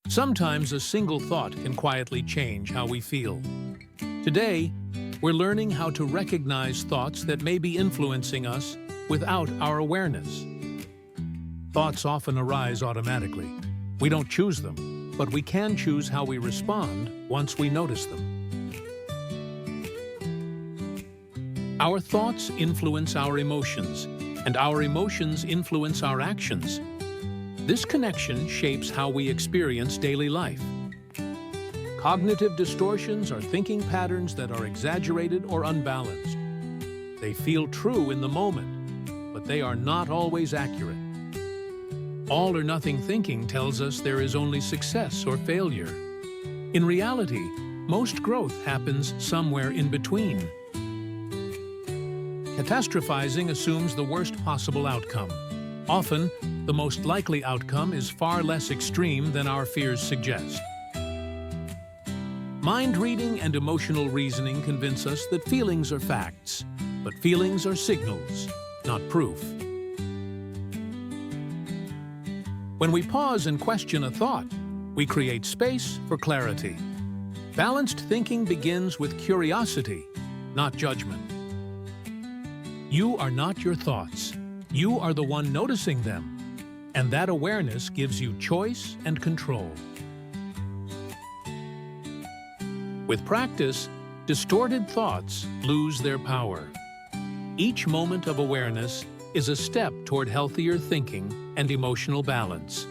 Sometimes a single thought can quietly change how we feel. Today, we're learning how to recognize thoughts that may be influencing us without our awareness. Thoughts often arise automatically. We don't choose them, but we can choose how we respond once we notice them. Our thoughts influence our emotions, and our emotions influence our actions. This connection shapes how we experience daily life. Cognitive distortions are thinking patterns that are exaggerated or unbalanced. They feel true in the moment, but they are not always accurate. All or nothing thinking tells us there is only success or failure. In reality, most growth happens somewhere in between. Catastrophizing assumes the worst possible outcome. Often, the most likely outcome is far less extreme than our fears suggest. Mind reading and emotional reasoning convince us that feelings are facts, but feelings are signals, not proof. When we pause and question a thought, we create space for clarity. Balanced thinking begins with curiosity, not judgment. You are not your thoughts. You are the one noticing them, and that awareness gives you choice and control. With practice, distorted thoughts lose their power. Each moment of awareness is a step toward healthier thinking and emotional balance.